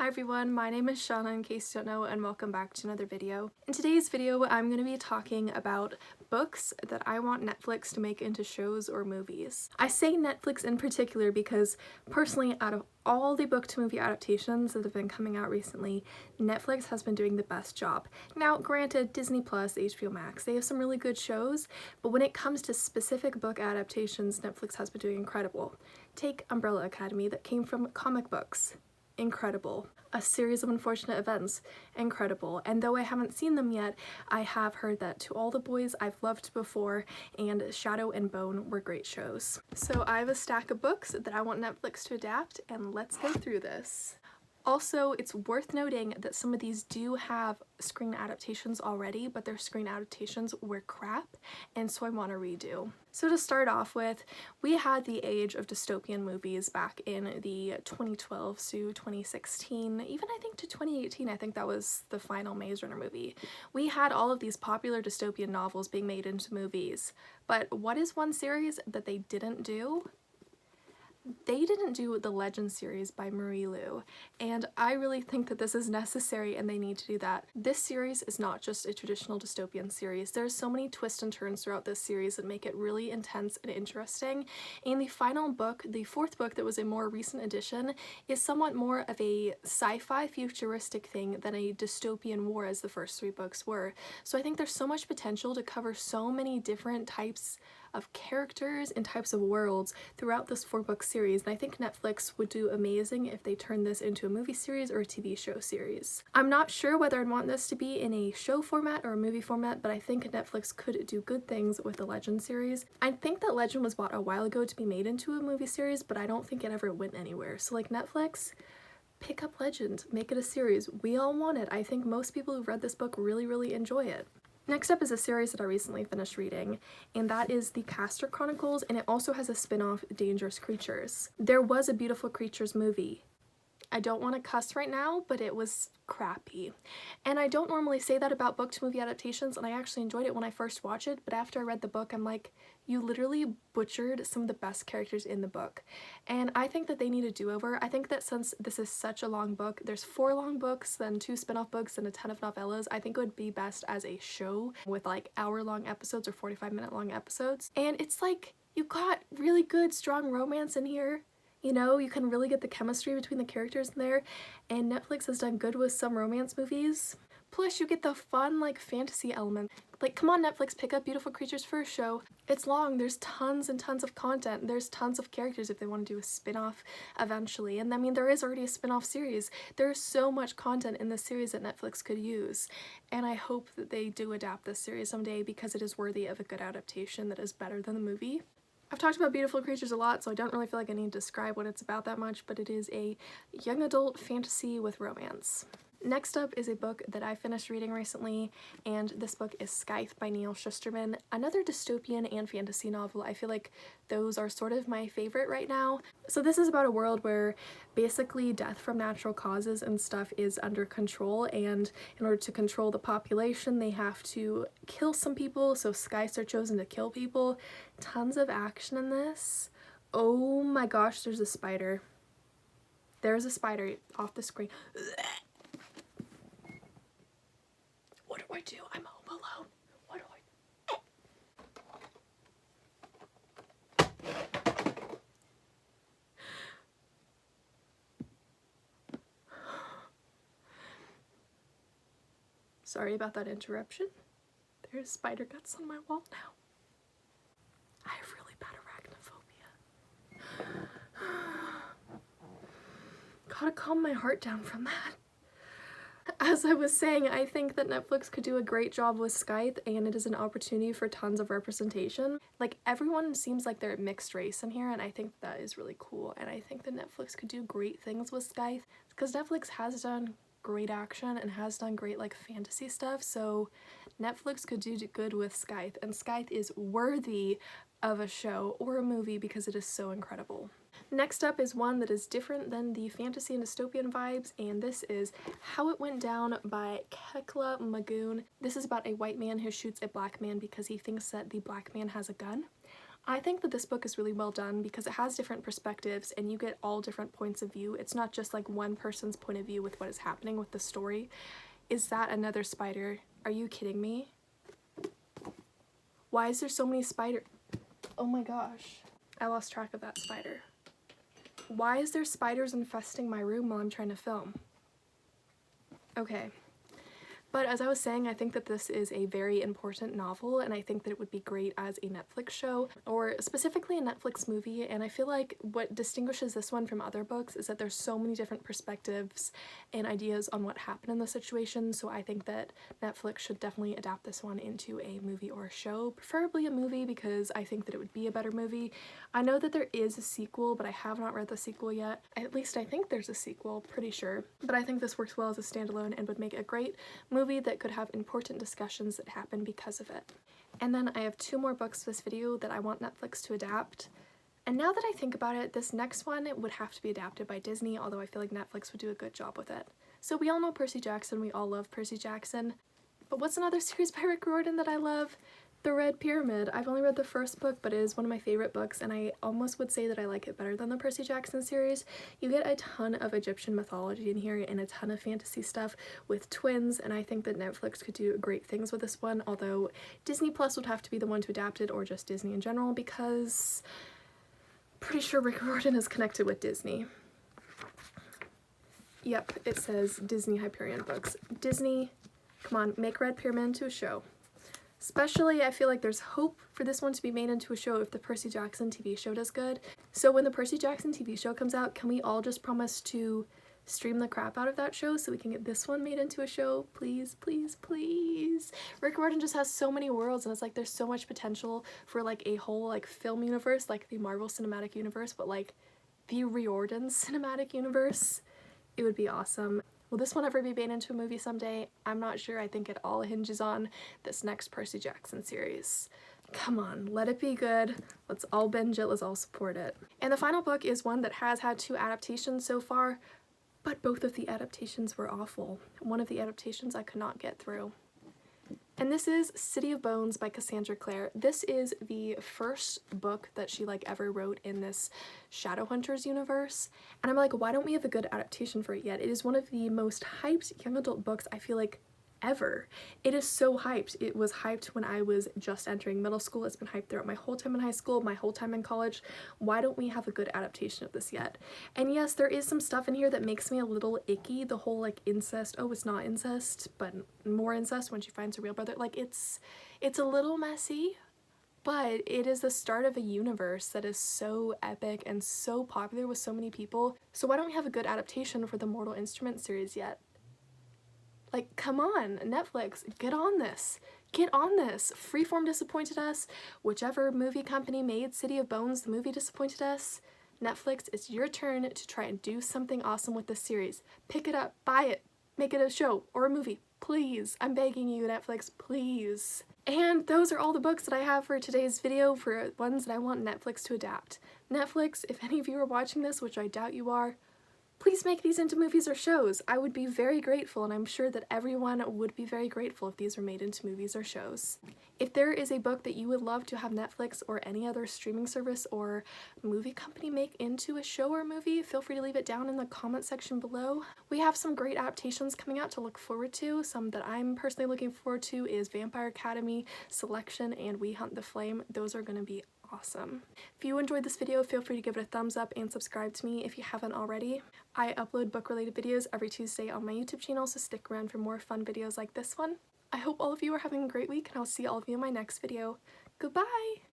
Hi everyone, my name is Shauna in case you don't know, and welcome back to another video. In today's video, I'm going to be talking about books that I want Netflix to make into shows or movies. I say Netflix in particular because personally, out of all the book to movie adaptations that have been coming out recently, Netflix has been doing the best job. Now, granted, Disney Plus, HBO Max, they have some really good shows, but when it comes to specific book adaptations, Netflix has been doing incredible. Take Umbrella Academy that came from comic books. Incredible. A Series of Unfortunate Events, incredible. And though I haven't seen them yet, I have heard that To All the Boys I've Loved Before and Shadow and Bone were great shows. So I have a stack of books that I want Netflix to adapt, and let's go through this. Also, it's worth noting that some of these do have screen adaptations already, but their screen adaptations were crap, and so I want to redo. So to start off with, we had the age of dystopian movies back in the 2012 to 2016, even I think to 2018, I think that was the final Maze Runner movie. We had all of these popular dystopian novels being made into movies, but what is one series that they didn't do? They didn't do the Legend series by Marie Lu, and I really think that this is necessary and they need to do that. This series is not just a traditional dystopian series. There's so many twists and turns throughout this series that make it really intense and interesting, and the final book, the fourth book that was a more recent addition, is somewhat more of a sci-fi futuristic thing than a dystopian war as the first three books were. So I think there's so much potential to cover so many different types of characters and types of worlds throughout this 4-book series, and I think Netflix would do amazing if they turned this into a movie series or a TV show series. I'm not sure whether I'd want this to be in a show format or a movie format, but I think Netflix could do good things with the Legend series. I think that Legend was bought a while ago to be made into a movie series, but I don't think it ever went anywhere. So like Netflix, pick up Legend, make it a series. We all want it. I think most people who've read this book really enjoy it. Next up is a series that I recently finished reading, and that is the Caster Chronicles, and it also has a spin-off, Dangerous Creatures. There was a Beautiful Creatures movie. I don't want to cuss right now, but it was crappy. And I don't normally say that about book to movie adaptations, and I actually enjoyed it when I first watched it, but after I read the book, I'm like, you literally butchered some of the best characters in the book. And I think that they need a do-over. I think that since this is such a long book, there's 4 long books, then 2 spin-off books, and a ton of novellas, I think it would be best as a show with like hour-long episodes or 45-minute long episodes. And it's like, you got really good, strong romance in here. You know, you can really get the chemistry between the characters in there, and Netflix has done good with some romance movies. Plus, you get the fun, like, fantasy element. Like, come on, Netflix, pick up Beautiful Creatures for a show. It's long, there's tons and tons of content, there's tons of characters if they want to do a spin-off eventually, and I mean, there is already a spin-off series. There's so much content in this series that Netflix could use, and I hope that they do adapt this series someday because it is worthy of a good adaptation that is better than the movie. I've talked about Beautiful Creatures a lot, so I don't really feel like I need to describe what it's about that much, but it is a young adult fantasy with romance. Next up is a book that I finished reading recently, and this book is Scythe by Neil Shusterman, another dystopian and fantasy novel. I feel like those are sort of my favorite right now. So this is about a world where basically death from natural causes and stuff is under control, and in order to control the population they have to kill some people, so scythes are chosen to kill people. Tons of action in this. Oh my gosh, there's a spider. There's a spider off the screen. What do I do? I'm home alone. What do I... Sorry about that interruption. There's spider guts on my wall now. I have really bad arachnophobia. Gotta calm my heart down from that. As I was saying, I think that Netflix could do a great job with Scythe, and it is an opportunity for tons of representation. Like, everyone seems like they're mixed race in here, and I think that is really cool, and I think that Netflix could do great things with Scythe, because Netflix has done great action and has done great like fantasy stuff, so Netflix could do good with Scythe, and Scythe is worthy of a show or a movie because it is so incredible. Next up is one that is different than the fantasy and dystopian vibes, and this is How It Went Down by Kekla Magoon. This is about a white man who shoots a black man because he thinks that the black man has a gun. I think that this book is really well done because it has different perspectives and you get all different points of view. It's not just like one person's point of view with what is happening with the story. Is that another spider? Are you kidding me? Why is there so many spiders? Oh my gosh. I lost track of that spider. Why is there spiders infesting my room while I'm trying to film? Okay. But as I was saying, I think that this is a very important novel, and I think that it would be great as a Netflix show, or specifically a Netflix movie, and I feel like what distinguishes this one from other books is that there's so many different perspectives and ideas on what happened in the situation, so I think that Netflix should definitely adapt this one into a movie or a show, preferably a movie because I think that it would be a better movie. I know that there is a sequel, but I have not read the sequel yet. At least I think there's a sequel, pretty sure. But I think this works well as a standalone and would make a great movie that could have important discussions that happen because of it. And then I have 2 more books for this video that I want Netflix to adapt. And now that I think about it, this next one would have to be adapted by Disney, although I feel like Netflix would do a good job with it. So we all know Percy Jackson, we all love Percy Jackson. But what's another series by Rick Riordan that I love? The Red Pyramid. I've only read the first book, but it is one of my favorite books, and I almost would say that I like it better than the Percy Jackson series. You get a ton of Egyptian mythology in here and a ton of fantasy stuff with twins, and I think that Netflix could do great things with this one, although Disney Plus would have to be the one to adapt it, or just Disney in general, because I'm pretty sure Rick Riordan is connected with Disney. Yep, it says Disney Hyperion Books. Disney, come on, make Red Pyramid into a show. Especially, I feel like there's hope for this one to be made into a show if the Percy Jackson TV show does good. So when the Percy Jackson TV show comes out, can we all just promise to stream the crap out of that show so we can get this one made into a show? Please, please, please. Rick Riordan just has so many worlds, and it's like there's so much potential for like a whole like film universe, like the Marvel Cinematic Universe, but like the Riordan Cinematic Universe. It would be awesome. Will this one ever be made into a movie someday? I'm not sure. I think it all hinges on this next Percy Jackson series. Come on, let it be good. Let's all binge it, let's all support it. And the final book is one that has had 2 adaptations so far, but both of the adaptations were awful. One of the adaptations I could not get through. And this is City of Bones by Cassandra Clare. This is the first book that she like ever wrote in this Shadowhunters universe. And I'm like, why don't we have a good adaptation for it yet? It is one of the most hyped young adult books I feel like ever. It is so hyped. It was hyped when I was just entering middle school. It's been hyped throughout my whole time in high school, my whole time in college. Why don't we have a good adaptation of this yet? And yes, there is some stuff in here that makes me a little icky. The whole like incest, oh, it's not incest, but more incest when she finds her real brother. Like it's a little messy, but it is the start of a universe that is so epic and so popular with so many people. So why don't we have a good adaptation for the Mortal Instruments series yet? Like, come on, Netflix, get on this. Get on this. Freeform disappointed us. Whichever movie company made City of Bones, the movie disappointed us. Netflix, it's your turn to try and do something awesome with this series. Pick it up, buy it, make it a show or a movie. Please, I'm begging you, Netflix, please. And those are all the books that I have for today's video for ones that I want Netflix to adapt. Netflix, if any of you are watching this, which I doubt you are, please make these into movies or shows. I would be very grateful, and I'm sure that everyone would be very grateful if these were made into movies or shows. If there is a book that you would love to have Netflix or any other streaming service or movie company make into a show or movie, feel free to leave it down in the comment section below. We have some great adaptations coming out to look forward to. Some that I'm personally looking forward to is Vampire Academy, Selection, and We Hunt the Flame. Those are going to be awesome. If you enjoyed this video, feel free to give it a thumbs up and subscribe to me if you haven't already. I upload book-related videos every Tuesday on my YouTube channel, so stick around for more fun videos like this one. I hope all of you are having a great week, and I'll see all of you in my next video. Goodbye!